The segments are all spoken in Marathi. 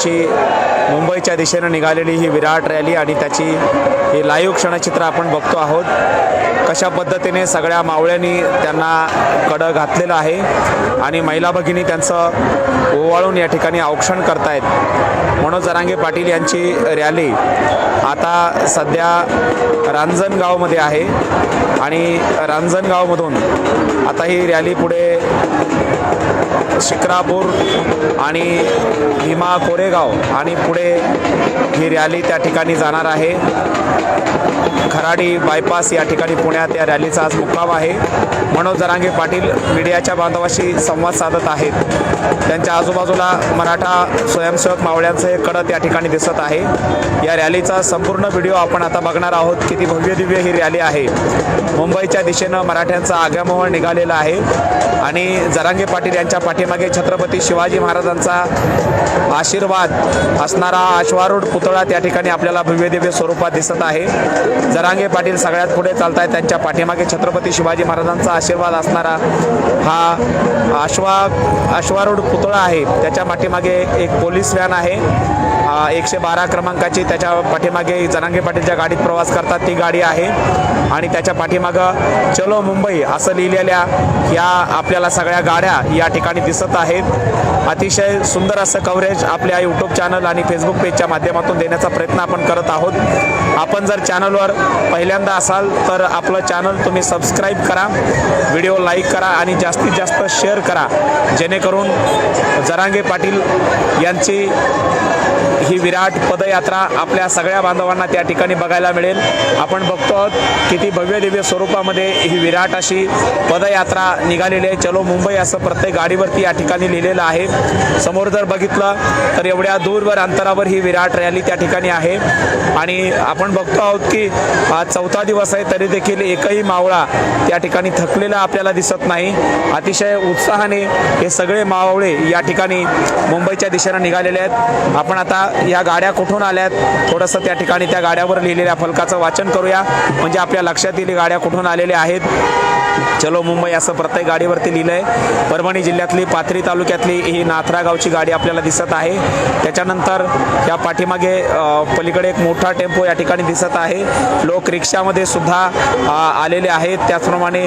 यांची मुंबईच्या दिशेनं निघालेली ही विराट रॅली आणि त्याची ही लाईव्ह क्षणचित्र आपण बघतो आहोत. कशा पद्धतीने सगळ्या मावळ्यांनी त्यांना कडं घातलेलं आहे आणि महिला भगिनी त्यांचं ओवाळून या ठिकाणी औक्षण करतायत. मनोज जरांगे पाटील यांची रॅली आता सध्या रांजणगावमध्ये आहे आणि रांजणगावमधून आता ही रॅली पुढे शिक्रापूर आणि भीमा कोरेगाव आणि पुढे ही रॅली त्या ठिकाणी जाणार आहे. खराडी बायपास या ठिकाणी पुण्यात या रॅलीचा आज मुक्काम आहे. मनोज जरांगे पाटील मीडियाच्या बांधवाशी संवाद साधत आहेत. त्यांच्या आजूबाजूला मराठा स्वयंसेवक मावळ्यांचे कडत या ठिकाणी दिसत आहे. या रॅलीचा संपूर्ण व्हिडिओ आपण आता बघणार आहोत. किती भव्य दिव्य ही रॅली आहे. मुंबईच्या दिशेनं मराठ्यांचा आगमन निघालेला आहे आणि जरांगे पाटील यांच्या पाठीमागे छत्रपती शिवाजी महाराजांचा आशीर्वाद असणारा अश्वारूढ पुतळा त्या ठिकाणी आपल्याला भव्य दिव्य स्वरूपात दिसत आहे. जरांगे पाटील सगळ्यात पुढे चालत आहेत. त्यांच्या पाठीमागे छत्रपती शिवाजी महाराजांचा आशीर्वाद असणारा हा अश्वारूढ पुतळा आहे. त्याच्या पाठीमागे एक पोलीस व्हॅन आहे 112 क्रमांकाची. त्याच्या पाठीमागे जरांगे पाटीलच्या गाडीत प्रवास करतात ती गाडी आहे आणि त्याच्या पाठीमागं चलो मुंबई असं लिहिलेल्या या आपल्याला सगळ्या गाड्या या ठिकाणी दिसत आहेत. अतिशय सुंदर असं कव्हरेज आपल्या यूट्यूब चॅनल आणि फेसबुक पेजच्या माध्यमातून देण्याचा प्रयत्न आपण करत आहोत. आपण जर चॅनलवर पहिल्यांदा असाल तर आपलं चॅनल तुम्ही सबस्क्राईब करा, व्हिडिओ लाईक करा आणि जास्तीत जास्त शेअर करा, जेणेकरून जरांगे पाटील यांची ही विराट पदयात्रा आपल्या सगळ्या बांधवांना त्या ठिकाणी बघायला मिळेल. आपण बघतो आहोत किती भव्य दिव्य स्वरूपामध्ये ही विराट अशी पदयात्रा निघालेली आहे. चलो मुंबई असं प्रत्येक गाडीवरती या ठिकाणी लिहिलेलं आहे. समोर जर बघितलं तर एवढ्या दूरवर अंतरावर ही विराट रॅली त्या ठिकाणी आहे आणि आपण बघतो आहोत की आज 4था दिवस आहे तरी देखील एकही मावळा त्या ठिकाणी थकलेला आपल्याला दिसत नाही. अतिशय उत्साहाने हे सगळे मावळे या ठिकाणी मुंबईच्या दिशेनं निघालेले आहेत. आपण आता या गाड्या कुठून आल्यात थोडंसं त्या ठिकाणी त्या गाड्यावर लिहिलेल्या फलकाचं वाचन करूया म्हणजे आपल्या लक्षात येईल गाड्या कुठून आलेल्या आहेत. चलो मुंबई असं प्रत्येक गाडीवरती लिहिलं आहे. परभणी जिल्ह्यातली पाथरी तालुक्यातली ही नाथरा गावची गाडी आपल्याला दिसत आहे. त्याच्यानंतर या पाठीमागे पलीकडे एक मोठा टेम्पो या ठिकाणी दिसत आहे. लोक रिक्षामध्ये सुद्धा आलेले आहेत. त्याचप्रमाणे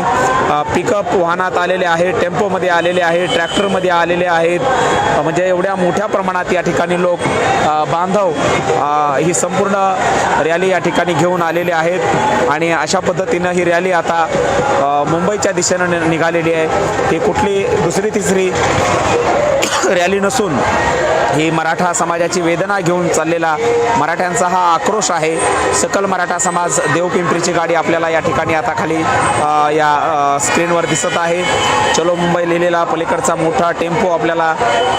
पिकअप वाहनात आलेले आहेत, टेम्पोमध्ये आलेले आहेत, ट्रॅक्टरमध्ये आलेले आहेत. म्हणजे एवढ्या मोठ्या प्रमाणात या ठिकाणी लोक बांधव ही संपूर्ण रॅली या ठिकाणी घेऊन आलेले आहेत आणि अशा पद्धतीनं ही रॅली आता मुंबईच्या दिशेनं निघालेली आहे. ही कुठली दुसरी तिसरी रॅली नसून ही मराठा समाजाची वेदना घेऊन चाललेला मराठ्यांचा हा आक्रोश आहे. सकल मराठा समाज देवपिंपरीची गाडी आपल्याला या ठिकाणी आता खाली या स्क्रीनवर दिसत आहे. चलो मुंबई लिहिलेला पलीकडचा मोठा टेम्पो आपल्याला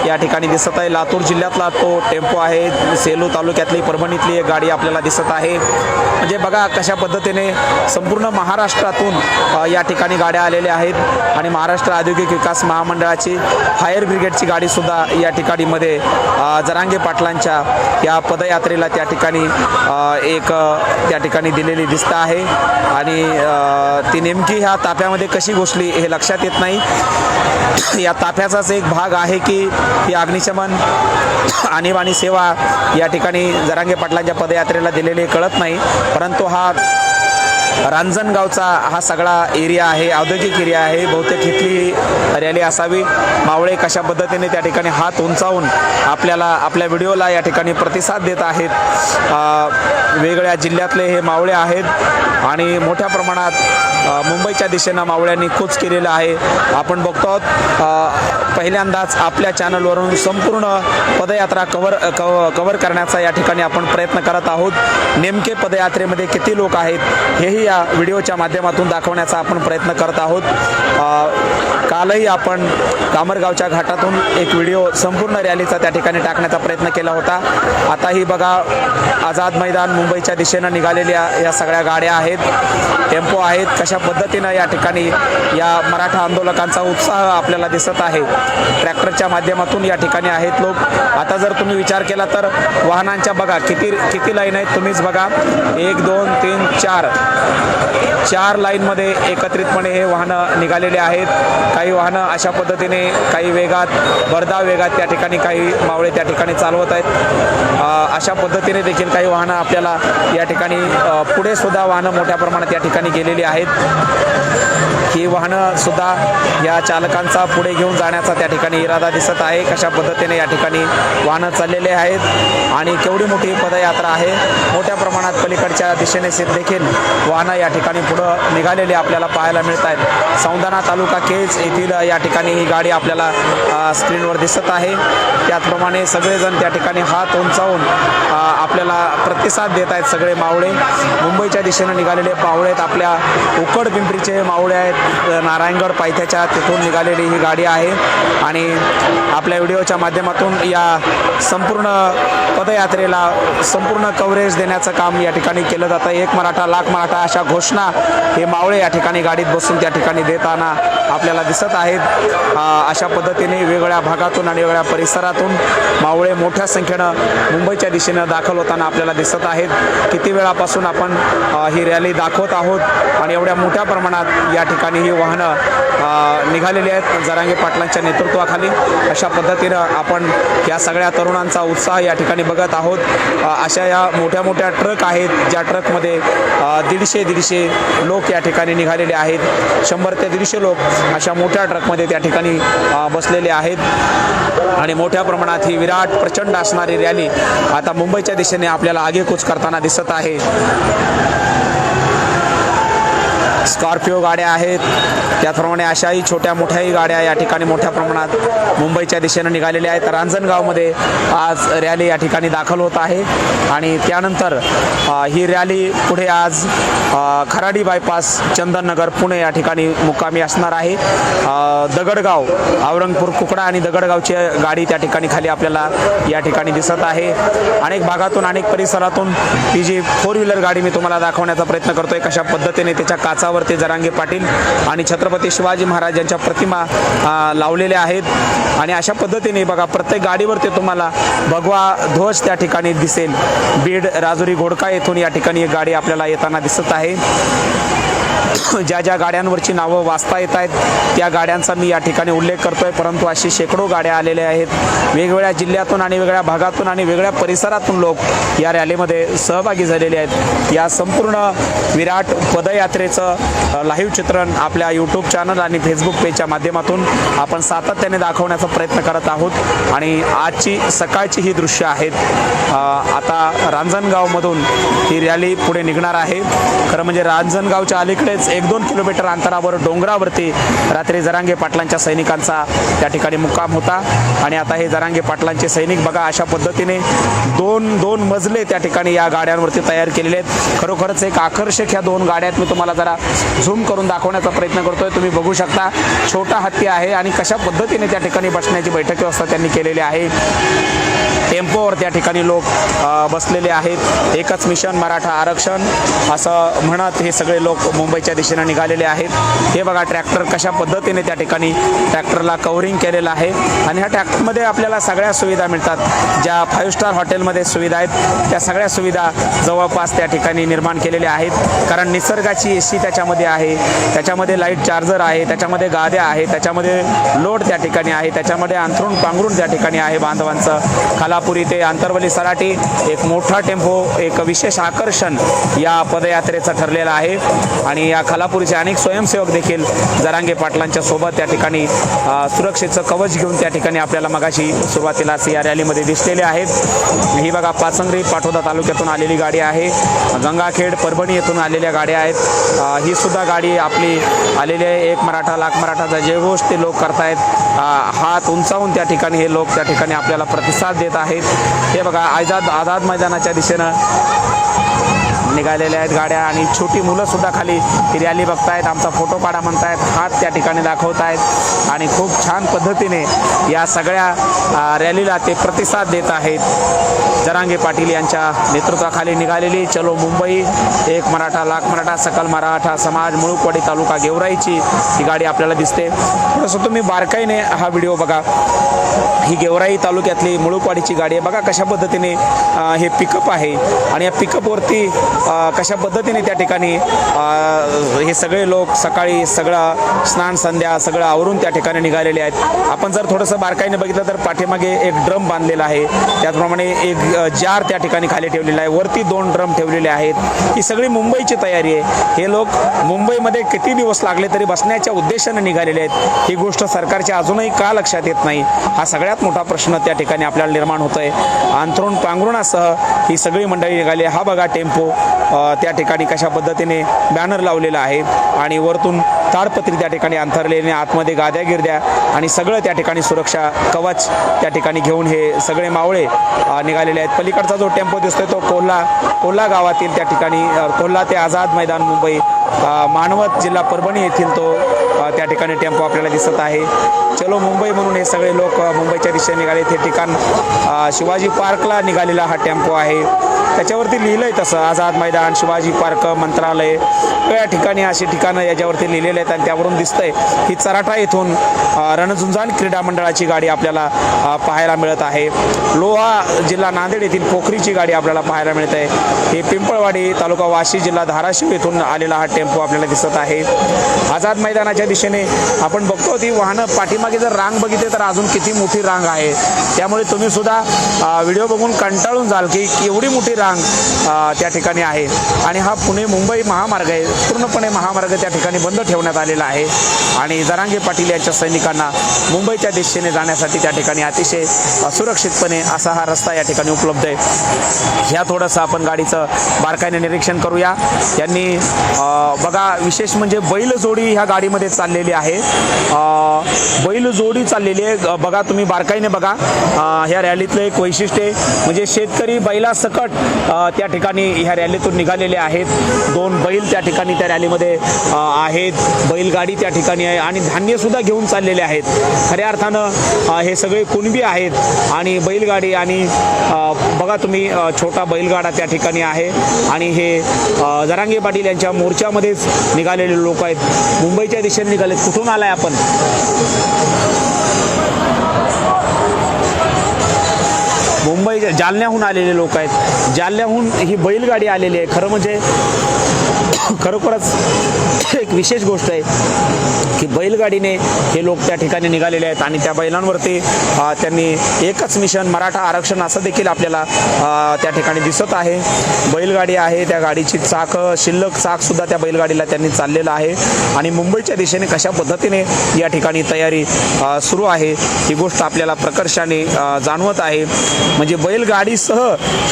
या ठिकाणी दिसत आहे. लातूर जिल्ह्यातला तो टेम्पो आहे. सेलू तालुक्यातली परभणीतली एक गाडी आपल्याला दिसत आहे. म्हणजे बघा कशा पद्धतीने संपूर्ण महाराष्ट्रातून या ठिकाणी गाड्या आलेल्या आहेत आणि महाराष्ट्र औद्योगिक विकास महामंडळाची फायर ब्रिगेडची गाडी सुद्धा या ठिकाणी मध्ये जरांगे पाटलांच्या या पदयात्रेला त्या ठिकाणी दिलेली दिसत आहे आणि ती नेमकी ह्या ताफ्यामध्ये कशी घुसली हे लक्षात येत नाही. या ताफ्याचाच एक भाग आहे की ही अग्निशमन आणीबाणी सेवा या ठिकाणी जरांगे पाटलांच्या पदयात्रेला दिलेली कळत नाही. परंतु हा रांजणगावचा हा सगळा एरिया आहे, औद्योगिक एरिया आहे. बहुतेक इथली रॅली असावी. मावळे कशा पद्धतीने त्या ठिकाणी हात उंचावून आपल्या व्हिडिओला या ठिकाणी प्रतिसाद देत आहेत. वेगवेगळ्या जिल्ह्यातले हे मावळे आहेत आणि मोठ्या प्रमाणात मुंबईच्या दिशेनं मावळ्यांनी कूच केलेलं आहे. आपण बघतो आहोत पहिल्यांदाच आपल्या चॅनलवरून संपूर्ण पदयात्रा कव्हर करण्याचा या ठिकाणी आपण प्रयत्न करत आहोत. नेमके पदयात्रेमध्ये किती लोक आहेत हेही या व्हिडिओच्या माध्यमातून दाखवण्याचा आपण प्रयत्न करत आहोत. कालही आपण कामरगावच्या घाटातून एक व्हिडिओ संपूर्ण रॅलीचा त्या ठिकाणी टाकण्याचा प्रयत्न केला होता. आताही बघा आझाद मैदान मुंबईच्या दिशेनं निघालेल्या या सगळ्या गाड्या आहेत, टेम्पो आहेत. कशा पद्धतीनं या ठिकाणी या मराठा आंदोलकांचा उत्साह आपल्याला दिसत आहे. ट्रॅक्टरच्या माध्यमातून या ठिकाणी आहेत लोक. आता जर तुम्ही विचार केला तर वाहनांच्या बघा किती लाईन आहेत तुम्हीच बघा. 1 2 3 4 4 लाईनमध्ये एकत्रितपणे हे वाहनं निघालेले आहेत. काही वाहनं अशा पद्धतीने काही वेगात भरधाव वेगात त्या ठिकाणी काही मावळे त्या ठिकाणी चालवत आहेत. अशा पद्धतीने देखील काही वाहनं आपल्याला या ठिकाणी पुढे सुद्धा वाहनं मोठ्या प्रमाणात या ठिकाणी गेलेली आहेत. ही वाहनं सुद्धा या चालकांचा पुढे घेऊन जाण्याचा त्या ठिकाणी इरादा दिसत आहे. कशा पद्धतीने या ठिकाणी वाहनं चाललेले आहेत आणि केवढी मोठी पदयात्रा आहे. मोठ्या प्रमाणात पलीकडच्या दिशेने देखील वाहनं या ठिकाणी पुढं निघालेली आपल्याला पाहायला मिळत आहेत. सौंदाणा तालुका केज येथील या ठिकाणी ही गाडी आपल्याला स्क्रीनवर दिसत आहे. त्याचप्रमाणे सगळेजण त्या ठिकाणी हात उंचावून आपल्याला प्रतिसाद देत आहेत. सगळे मावळे मुंबईच्या दिशेने निघालेले मावळे आहेत. आपल्या उकड पिंपरीचे मावळे आहेत. नारायणगड पायथ्याच्या तिथून निघालेली ही गाडी आहे आणि आपल्या व्हिडिओच्या माध्यमातून या संपूर्ण पदयात्रेला संपूर्ण कव्हरेज देण्याचं काम या ठिकाणी केलं जातं. एक मराठा लाख मराठा अशा घोषणा हे मावळे या ठिकाणी गाडीत बसून त्या ठिकाणी देताना आपल्याला दिसत आहेत. अशा पद्धतीने वेगवेगळ्या भागातून आणि वेगळ्या परिसरातून मावळे मोठ्या संख्येनं मुंबईच्या दिशेनं दाखल होताना आपल्याला दिसत आहेत. किती वेळापासून आपण ही रॅली दाखवत आहोत आणि एवढ्या मोठ्या प्रमाणात या ठिकाणी ही वाहनं निघालेली आहेत जरांगे पाटलांच्या नेतृत्वाखाली. अशा पद्धतीनं आपण या सगळ्या तरुणांचा उत्साह या ठिकाणी बघत आहोत. अशा या मोठ्या मोठ्या ट्रक आहेत ज्या ट्रकमध्ये 150 लोक या ठिकाणी निघालेले आहेत. 100 ते 150 लोक अशा मोठ्या ट्रकमध्ये त्या ठिकाणी बसलेले आहेत आणि मोठ्या प्रमाणात ही विराट प्रचंड असणारी रॅली आता मुंबईच्या दिशेने आपल्याला आगेकूच करताना दिसत आहे. स्कॉर्पिओ गाड्या आहेत. त्याचप्रमाणे अशाही छोट्या मोठ्याही गाड्या या ठिकाणी मोठ्या प्रमाणात मुंबईच्या दिशेनं निघालेल्या आहेत. रांजणगावमध्ये आज रॅली या ठिकाणी दाखल होत आहे आणि त्यानंतर ही रॅली पुढे आज खराडी बायपास चंदननगर पुणे या ठिकाणी मुक्कामी असणार आहे. दगडगाव औरंगपूर कुकडा आणि दगडगावची गाडी त्या ठिकाणी खाली आपल्याला या ठिकाणी दिसत आहे. अनेक भागातून अनेक परिसरातून ही जी 4 व्हीलर गाडी मी तुम्हाला दाखवण्याचा प्रयत्न करतोय कशा पद्धतीने त्याच्या काचावर ते जरांगे पाटील आणि छत्रपती शिवाजी महाराज यांच्या प्रतिमा लावलेल्या आहेत आणि अशा पद्धतीने बघा प्रत्येक गाडीवरती तुम्हाला भगवा ध्वज त्या ठिकाणी दिसेल. बीड राजुरी घोडका येथून या ठिकाणी एक गाडी आपल्याला येताना दिसत आहे. ज्या ज्या गाड्यांवरची नावं वाचता येत आहेत त्या गाड्यांचा मी या ठिकाणी उल्लेख करतोय, परंतु अशी शेकडो गाड्या आलेल्या आहेत. वेगवेगळ्या जिल्ह्यातून आणि वेगळ्या भागातून आणि वेगळ्या परिसरातून लोक या रॅलीमध्ये सहभागी झालेले आहेत. या संपूर्ण विराट पदयात्रेचं लाईव्ह चित्रण आपल्या यूट्यूब चॅनल आणि फेसबुक पेजच्या माध्यमातून आपण सातत्याने दाखवण्याचा प्रयत्न करत आहोत आणि आजची सकाळची ही दृश्य आहेत. आता रांजणगावमधून ही रॅली पुढे निघणार आहे. खरं म्हणजे रांजणगावच्या अलीकडेच 1-2 किलोमीटर अंतरावर डोंगरावरती रात्री जरांगे पाटलांच्या सैनिकांचा त्या ठिकाणी मुक्काम होता आणि आता हे जरांगे पाटलांचे सैनिक बघा अशा पद्धतीने दोन मजले त्या ठिकाणी या गाड्यांवरती तयार केलेले आहेत. खरोखरच एक आकर्षक ह्या 2 गाड्या मी तुम्हाला जरा झूम करून दाखवण्याचा प्रयत्न करतोय. तुम्ही बघू शकता छोटा हत्ती आहे आणि कशा पद्धतीने त्या ठिकाणी बसण्याची बैठक व्यवस्था त्यांनी केलेली आहे. टेम्पोवर त्या ठिकाणी लोक बसलेले आहेत. एकच मिशन मराठा आरक्षण असं म्हणत हे सगळे लोक मुंबईच्या दिशेने निघालेले आहेत. हे बघा ट्रॅक्टर कशा पद्धतीने त्या ठिकाणी ट्रॅक्टरला कव्हरिंग केलेलं आहे आणि ह्या ट्रॅक्टरमध्ये आपल्याला सगळ्या सुविधा मिळतात. ज्या 5 स्टार हॉटेलमध्ये सुविधा आहेत त्या सगळ्या सुविधा जवळपास त्या ठिकाणी निर्माण केलेल्या आहेत. कारण निसर्गाची AC त्याच्यामध्ये आहे, त्याच्यामध्ये लाईट चार्जर आहे, त्याच्यामध्ये गाद्या आहे, त्याच्यामध्ये लोड त्या ठिकाणी आहे, त्याच्यामध्ये अंथरूण पांघरूण त्या ठिकाणी आहे बांधवांचं. खालापुरी ते आंतरवली सराटी एक मोठा टेम्पो एक विशेष आकर्षण या पदयात्रेचं ठरलेलं आहे आणि या खालापुरीचे अनेक स्वयंसेवक देखील जरांगे पाटलांच्या सोबत त्या ठिकाणी सुरक्षेचं कवच घेऊन त्या ठिकाणी आपल्याला मगाशी सुरुवातीलाच या रॅलीमध्ये दिसलेले आहेत. ही बघा पाचंगरी पाटोदा तालुक्यातून आलेली गाडी आहे. गंगाखेड परभणी येथून आलेल्या गाड्या आहेत. ही सुद्धा गाडी आपली आलेली आहे. एक मराठा लाख मराठाचा जयघोष ते लोक करतायत. हात उंचावून त्या ठिकाणी हे लोक त्या ठिकाणी आपल्याला प्रतिसाद देत आहेत. हे बघा आझाद मैदानाच्या दिशेनं निघालेल्या आहेत गाड्या आणि छोटी मुलं सुद्धा खाली ही रॅली बघतायत. आमचा फोटो काढा म्हणतायत, हात त्या ठिकाणी दाखवत आहेत आणि खूप छान पद्धतीने या सगळ्या रॅलीला ते प्रतिसाद देत आहेत. जरांगे पाटील यांच्या नेतृत्वाखाली निघालेली चलो मुंबई एक मराठा लाख मराठा सकल मराठा समाज मुळूकवाडी तालुका गेवराईची ही गाडी आपल्याला दिसते. तसं तुम्ही बारकाईने हा व्हिडिओ बघा. ही गेवराई तालुक्यातली मुळूकवाडीची गाडी आहे. बघा कशा पद्धतीने हे पिकअप आहे आणि या पिकअपवरती कशा पद्धतीने त्या ठिकाणी हे सगळे लोक सकाळी सगळं स्नान संध्या सगळं आवरून त्या ठिकाणी निघालेले आहेत. आपण जर थोडंसं बारकाईने बघितलं तर पाठीमागे एक ड्रम बांधलेला आहे, त्याचप्रमाणे एक जार त्या ठिकाणी खाली ठेवलेला आहे, वरती 2 ड्रम ठेवलेले आहेत. ही सगळी मुंबईची तयारी आहे. हे लोक मुंबईमध्ये किती दिवस लागले तरी बसण्याच्या उद्देशाने निघालेले आहेत. ही गोष्ट सरकारच्या अजूनही का लक्षात येत नाही, हा सगळ्यात मोठा प्रश्न त्या ठिकाणी आपल्याला निर्माण होत आहे. अंथरूण पांघरुणासह ही सगळी मंडळी निघाली. हा बघा टेम्पो त्या ठिकाणी कशा पद्धतीने बॅनर लावलेला आहे आणि वरतून ताडपत्री त्या ठिकाणी अंथरलेले, आतमध्ये गाद्या गिरद्या आणि सगळं त्या ठिकाणी सुरक्षा कवच त्या ठिकाणी घेऊन हे सगळे मावळे निघालेले आहेत. पलीकडचा जो टेम्पो दिसतोय तो कोल्हा गावातील त्या ठिकाणी कोल्हा ते आझाद मैदान मुंबई मानवत जिल्हा परभणी येथील तो त्या ठिकाणी टेम्पो आपल्याला दिसत आहे. चलो मुंबई म्हणून हे सगळे लोक मुंबईच्या दिशेने निघाले. ते ठिकाण शिवाजी पार्कला निघालेला हा टेम्पो आहे. त्याच्यावरती लिहिलंय तसं आझाद मैदान, शिवाजी पार्क, मंत्रालय या ठिकाणी अशी ठिकाणं याच्यावरती लिहिलेले आहेत. आणि त्यावरून दिसतंय की चराठा येथून रणझुंजान क्रीडा मंडळाची गाडी आपल्याला पाहायला मिळत आहे. लोहा जिल्हा नांदेड येथील पोखरीची गाडी आपल्याला पाहायला मिळत आहे. हे पिंपळवाडी तालुका वाशी जिल्हा धाराशिव येथून आलेला हा टेम्पो आपल्याला दिसत आहे. आझाद मैदानाच्या दिशेने आपण बघतो ती वाहनं पाठीमागे जर रांग बघितली तर अजून किती मोठी रांग आहे. त्यामुळे तुम्ही सुद्धा व्हिडिओ बघून कंटाळून जाल की एवढी मोठी रांग त्या ठिकाणी आहे. आणि हा पुणे मुंबई महामार्ग आहे. पूर्णपणे महामार्ग त्या ठिकाणी बंद ठेवण्यात आलेला आहे आणि जरांगे पाटील यांच्या सैनिकांना मुंबईच्या दिशेने जाण्यासाठी त्या ठिकाणी अतिशय सुरक्षितपणे असा हा रस्ता या ठिकाणी उपलब्ध आहे. ह्या थोडंसं आपण गाडीचं बारकाईने निरीक्षण करूया. यांनी बघा विशेष म्हणजे बैलजोडी ह्या गाडीमध्ये चाललेली आहे. बैलजोडी चाललेली आहे. बघा तुम्ही बारकाईने बघा. ह्या रॅलीतलं एक वैशिष्ट्य म्हणजे शेतकरी बैलासकट त्या ठिकाणी ह्या रॅलीतून निघालेले आहेत. 2 बैल त्या ठिकाणी त्या रॅलीमध्ये आहेत. बैलगाडी त्या ठिकाणी आहे आणि धान्यसुद्धा घेऊन चाललेले आहेत. खऱ्या अर्थानं हे सगळे कुणबी आहेत आणि बैलगाडी आणि बघा तुम्ही छोटा बैलगाडा त्या ठिकाणी आहे आणि हे जरांगे पाटील यांच्या मोर्चामध्येच निघालेले लोक आहेत. मुंबईच्या दिशेने निघालेत. कुठून आलाय आपण? मुंबई जालन्याहून आलेले लोक आहेत. जालन्याहून ही बैलगाडी आलेली आहे. खरं म्हणजे खरोखरच एक विशेष गोष्ट आहे की बैलगाडीने हे लोक त्या ठिकाणी निघालेले आहेत आणि त्या बैलांवरती त्यांनी एकच मिशन मराठा आरक्षण असं देखील आपल्याला त्या ठिकाणी दिसत आहे. बैलगाडी आहे, त्या गाडीची शिल्लक चाकसुद्धा त्या बैलगाडीला त्यांनी चाललेलं आहे आणि मुंबईच्या दिशेने कशा पद्धतीने या ठिकाणी तयारी सुरू आहे ही गोष्ट आपल्याला प्रकर्षाने जाणवत आहे. म्हणजे बैलगाडीसह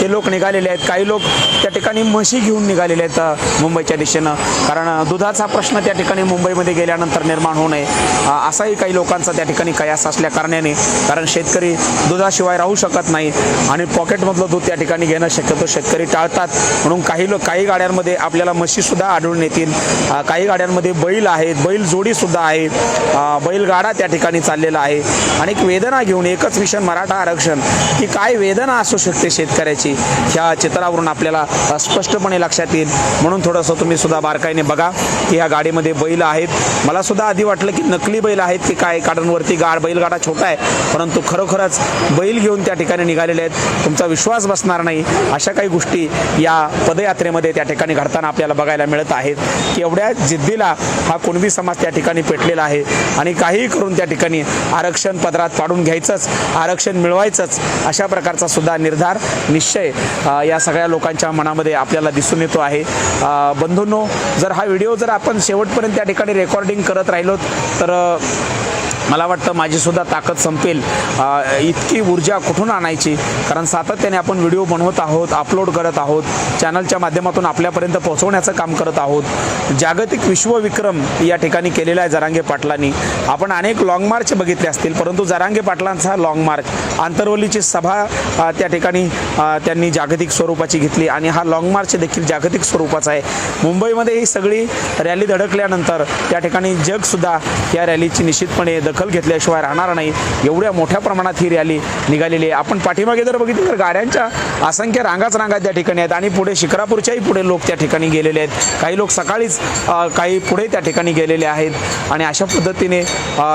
हे लोक निघालेले आहेत. काही लोक त्या ठिकाणी म्हशी घेऊन निघालेले आहेत मुंबईच्या दिशेनं, कारण दुधाचा प्रश्न त्या ठिकाणी मुंबईमध्ये गेल्यानंतर निर्माण होऊ नये असाही काही लोकांचा त्या ठिकाणी कयास असल्या कारणाने, कारण शेतकरी दुधाशिवाय राहू शकत नाही आणि पॉकेटमधलं दूध त्या ठिकाणी घेणं शक्यतो शेतकरी टाळतात. म्हणून काही गाड्यांमध्ये आपल्याला म्हशीसुद्धा आढळून येतील. काही गाड्यांमध्ये बैल आहेत, बैल जोडीसुद्धा आहे, बैलगाडा त्या ठिकाणी चाललेला आहे. आणि एक वेदना घेऊन एकच मिशन मराठा आरक्षण ही काय वेदना असू शकते शेतकऱ्याची ह्या चित्रावरून आपल्याला स्पष्टपणे लक्षात येईल. म्हणून थोडंसं तुम्ही सुद्धा बारकाईने बघा की ह्या गाडीमध्ये बैल आहेत. मला सुद्धा आधी वाटलं की नकली बैल आहेत की काय, कारण वरती बैलगाडा छोटा आहे, परंतु खरोखरच बैल घेऊन त्या ठिकाणी निघालेले आहेत. तुमचा विश्वास बसणार नाही अशा काही गोष्टी या पदयात्रेमध्ये त्या ठिकाणी घडताना आपल्याला बघायला मिळत आहेत की एवढ्या जिद्दीला हा कुणबी समाज त्या ठिकाणी पेटलेला आहे आणि काहीही करून त्या ठिकाणी आरक्षण पदरात पाडून घ्यायचंच, आरक्षण मिळवायचंच अशा प्रकारचा सुद्धा निर्धार निश्चय या सगळ्या लोकांच्या मनामध्ये आपल्याला दिसून येतो आहे. बंधूंनो, जर हा व्हिडिओ जर आपण शेवटपर्यंत त्या ठिकाणी रेकॉर्डिंग करत राहिलो तर मला वाटतं माझीसुद्धा ताकद संपेल. इतकी ऊर्जा कुठून आणायची, कारण सातत्याने आपण व्हिडिओ बनवत आहोत, अपलोड करत आहोत, चॅनलच्या माध्यमातून आपल्यापर्यंत पोहोचवण्याचं काम करत आहोत. जागतिक विश्वविक्रम या ठिकाणी केलेला आहे जरांगे पाटलांनी. आपण अनेक लाँग मार्च बघितले असतील, परंतु जरांगे पाटलांचा लाँग मार्च, आंतरवलीची सभा त्या ठिकाणी त्यांनी जागतिक स्वरूपाची घेतली आणि हा लाँग मार्च देखील जागतिक स्वरूपाचा आहे. मुंबईमध्ये ही सगळी रॅली धडकल्यानंतर त्या ठिकाणी जगसुद्धा या रॅलीची निश्चितपणे दखल घेतल्याशिवाय राहणार नाही. एवढ्या मोठ्या प्रमाणात ही रॅली निघालेली आहे. आपण पाठीमागे जर बघितलं तर गाड्यांच्या असंख्य रांगा त्या ठिकाणी आहेत आणि पुढे शिक्रापूरच्याही पुढे लोक त्या ठिकाणी गेलेले आहेत. काही लोक सकाळीच काही पुढे त्या ठिकाणी गेलेले आहेत आणि अशा पद्धतीने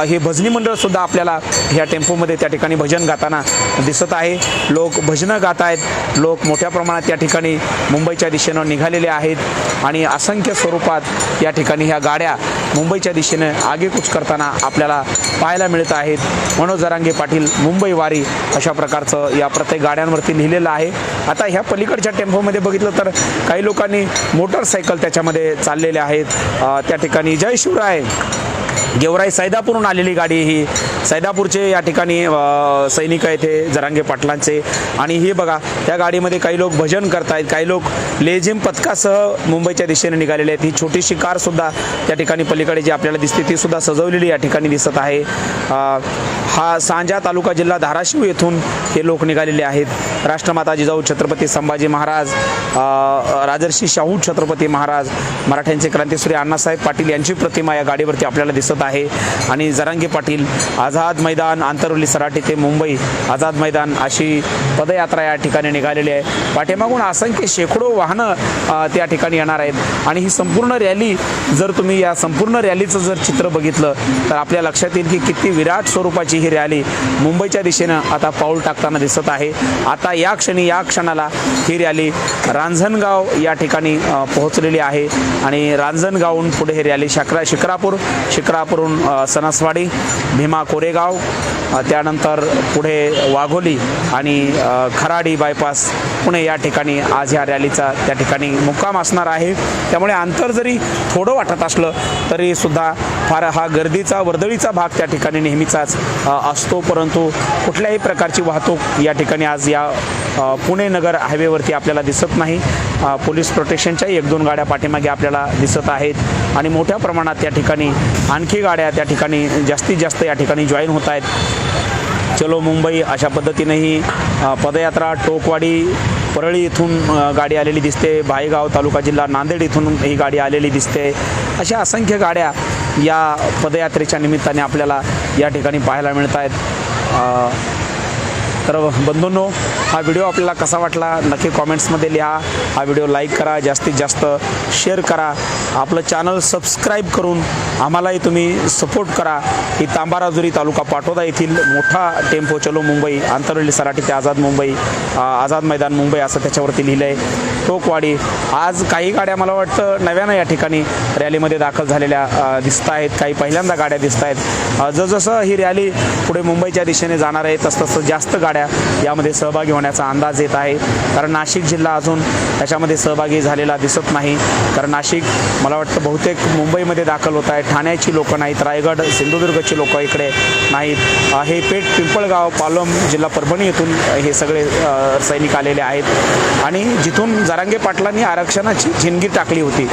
हे भजनी मंडळ सुद्धा आपल्याला ह्या टेम्पोमध्ये त्या ठिकाणी भजन गाताना दिसत आहे. लोक भजनं गात आहेत, लोक मोठ्या प्रमाणात या ठिकाणी मुंबईच्या दिशेनं निघालेले आहेत आणि असंख्य स्वरूपात या ठिकाणी ह्या गाड्या मुंबईच्या दिशेने आगेकूच करताना आपल्याला पाहायला मिळत आहेत. मनोज जरांगे पाटील मुंबई वारी अशा प्रकारचं या प्रत्येक गाड्यांवरती लिहिलेलं आहे. आता ह्या पलीकडच्या टेम्पोमध्ये बघितलं तर काही लोकांनी मोटरसायकल त्याच्यामध्ये चाललेले आहेत. त्या ठिकाणी जय शिवराय गेवराई सैदापूरहून आलेली गाडी ही सैदापूरचे या ठिकाणी सैनिक आहेत हे जरांगे पाटलांचे. आणि ही बघा त्या गाडीमध्ये काही लोक भजन करतायत, काही लोक लेझिम पथकासह मुंबईच्या दिशेने निघालेले आहेत. ही छोटीशी कारसुद्धा त्या ठिकाणी पलीकडे जी आपल्याला दिसते ती सुद्धा सजवलेली या ठिकाणी दिसत आहे. हा सांजा तालुका जिल्हा धाराशिव येथून हे लोक निघालेले आहेत. राष्ट्रमाता जिजाऊ छत्रपती संभाजी महाराज, राजर्षी शाहू छत्रपती महाराज, मराठ्यांचे क्रांतिसूर्य अण्णासाहेब पाटील यांची प्रतिमा या गाडीवरती आपल्याला दिसत आहे. आणि जरांगे पाटील आझाद मैदान आंतरवली सराटी ते मुंबई आझाद मैदान अशी पदयात्रा या ठिकाणी निघालेली आहे. पाठीमागून असंख्य शेकडो वाहनं त्या ठिकाणी येणार आहेत. आणि ही संपूर्ण रॅली जर तुम्ही या संपूर्ण रॅलीचं जर चित्र बघितलं तर आपल्या लक्षात येईल की किती विराट स्वरूपाची ही रॅली मुंबईच्या दिशेनं आता पाऊल टाकताना दिसत आहे. आता या क्षणाला ही रॅली रांजणगाव या ठिकाणी पोहोचलेली आहे आणि रांजणगावहून पुढे ही रॅली शिक्रापूरहून सणसवाडी, भीमा कोरेगाव, त्यानंतर पुढे वाघोली आणि खराडी बायपास पुणे या ठिकाणी आज ह्या रॅलीचा त्या ठिकाणी मुक्काम असणार आहे. त्यामुळे अंतर जरी थोडं वाटत असलं तरी सुद्धा फार हा गर्दीचा वर्दळीचा भाग त्या ठिकाणी नेहमीचाच असतो. परंतु कुठल्याही प्रकारची वाहतूक या ठिकाणी आज या पुणे नगर हायवेवरती आपल्याला दिसत नाही. पोलीस प्रोटेक्शनच्याही 1-2 गाड्या पाठीमागे आपल्याला दिसत आहेत आणि मोठ्या प्रमाणात त्या ठिकाणी आणखी गाड्या त्या ठिकाणी जास्तीत जास्त या ठिकाणी जॉईन होत आहेत. चलो मुंबई अशा पद्धतीने ही पदयात्रा टोकवाडी परळी इथून गाडी आलेली दिसते, भाईगाव तालुका जिल्हा नांदेड इथून ही गाडी आलेली दिसते. अशा असंख्य गाड्या या पदयात्रेच्या निमित्ताने आपल्याला या ठिकाणी पाहायला मिळत आहेत. तर बंधूंनो, हा व्हिडिओ आपल्याला कसा वाटला नक्की कॉमेंट्समध्ये लिहा. हा व्हिडिओ लाईक करा, जास्तीत जास्त शेअर करा, आपलं चॅनल सबस्क्राईब करून आम्हालाही तुम्ही सपोर्ट करा. ही तांबाराजुरी तालुका पाटोदा येथील मोठा टेम्पो चलो मुंबई आंतरवली सराटी ते आझाद मैदान मुंबई असं त्याच्यावरती लिहिलं आहे. टोकवाडी आज काही गाड्या मला वाटतं नव्यानं या ठिकाणी रॅलीमध्ये दाखल झालेल्या दिसत आहेत, काही पहिल्यांदा गाड्या दिसत आहेत. जसजसं ही रॅली पुढे मुंबईच्या दिशेने जाणार आहे तसतसं जास्त गाड्या यामध्ये सहभागी होण्याचा अंदाज येत आहे. कारण नाशिक जिल्हा अजून त्याच्यामध्ये सहभागी झालेला दिसत नाही. कारण नाशिक मला वाटतं बहुतेक मुंबईमध्ये दाखल होत आहे. ठाण्याची लोकं नाहीत, रायगड सिंधुदुर्गची लोकं इकडे नाहीत. हे पेठ पिंपळगाव पालम जिल्हा परभणी येथून हे सगळे सैनिक आलेले आहेत. आणि जिथून जरांगे पाटलांनी आरक्षणाची झिणगी टाकली होती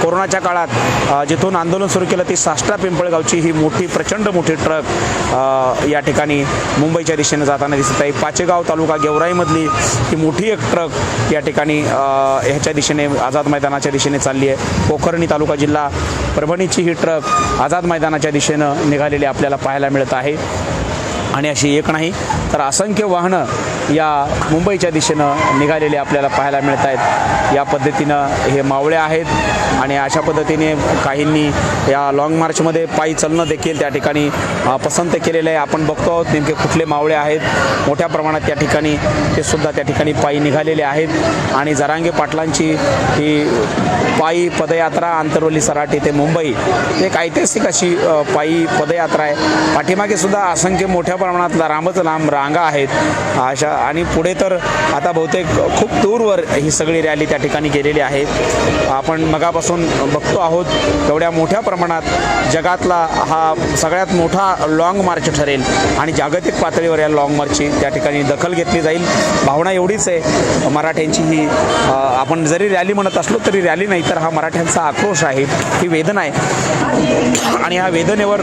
कोरोनाच्या काळात, जिथून आंदोलन सुरू केलं ती साष्टा पिंपळगावची ही मोठी प्रचंड मोठी ट्रक या ठिकाणी मुंबईच्या दिशेने जाताना दिसत आहे. पाचेगाव तालुका गेवराईमधली ही मोठी एक ट्रक या ठिकाणी ह्याच्या दिशेने आझाद मैदानाच्या दिशेने चालली आहे. पोखर्णी तालुका जिल्हा परभणीची ही ट्रक आझाद मैदानाच्या दिशेनं निघालेली आपल्याला पाहायला मिळत आहे. आणि अशी एक नाही तर असंख्य वाहनं या मुंबईच्या दिशेनं निघालेले आपल्याला पाहायला मिळत आहेत. या पद्धतीनं हे मावळे आहेत आणि अशा पद्धतीने काहींनी या लाँग मार्चमध्ये पायी चालणं देखील त्या ठिकाणी पसंत केलेलं आहे. आपण बघतो आहोत नेमके कुठले मावळे आहेत. मोठ्या प्रमाणात त्या ठिकाणी ते सुद्धा त्या ठिकाणी पायी निघालेले आहेत. आणि जरांगे पाटलांची ही पायी पदयात्रा आंतरवली सराटी ते मुंबई एक ऐतिहासिक अशी पायी पदयात्रा आहे. पाठीमागे सुद्धा असंख्य मोठ्या प्रमाणात लांब रांगा आहेत अशा. आणि पुढे तर आता बहुतेक खूप दूरवर ही सगळी रॅली त्या ठिकाणी गेलेली आहे. आपण मगापासून बघतो आहोत एवढ्या मोठ्या प्रमाणात जगातला हा सगळ्यात मोठा लाँग मार्च ठरेल आणि जागतिक पातळीवर या लाँग मार्चची त्या ठिकाणी दखल घेतली जाईल. भावना एवढीच आहे मराठ्यांची ही. आपण जरी रॅली म्हणत असलो तरी रॅली नाही तर हा मराठ्यांचा आक्रोश आहे, ही वेदना आहे. आणि ह्या वेदनेवर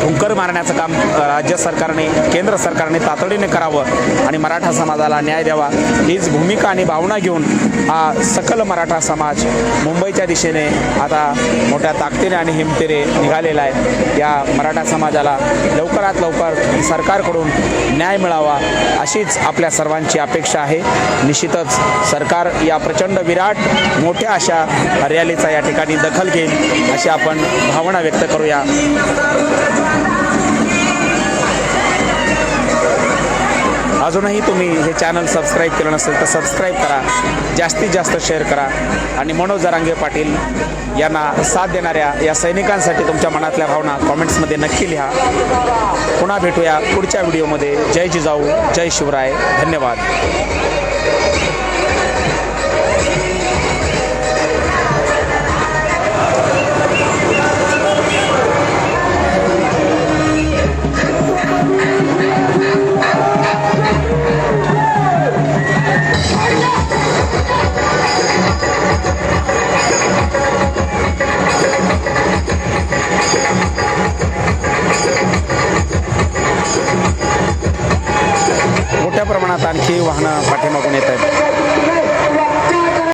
ठुंकर मारण्याचं काम राज्य सरकारने केंद्र सरकारने तातडीने करावं आणि मराठा समाजाला न्याय द्यावा हीच भूमिका आणि भावना घेऊन हा सकल मराठा समाज मुंबईच्या दिशेने आता मोठ्या ताकदीने आणि हिमतीने निघालेला आहे. या मराठा समाजाला लवकरात लवकर सरकारकडून न्याय मिळावा अशीच आपल्या सर्वांची अपेक्षा आहे. निश्चितच सरकार या प्रचंड विराट मोठ्या अशा रॅलीचा या ठिकाणी दखल घेईल अशी आपण भावना व्यक्त करूया. अजूनही तुम्ही हे चॅनल सबस्क्राईब केलं नसेल तर सबस्क्राईब करा, जास्तीत जास्त शेअर करा आणि मनोज जरांगे पाटील यांना साथ देणाऱ्या या सैनिकांसाठी तुमच्या मनातल्या भावना कॉमेंट्समध्ये नक्की लिहा. पुन्हा भेटूया पुढच्या व्हिडिओमध्ये. जय जिजाऊ, जय शिवराय. धन्यवाद. मोठ्या प्रमाणात आणखी वाहनं पाठीमागून येत आहेत.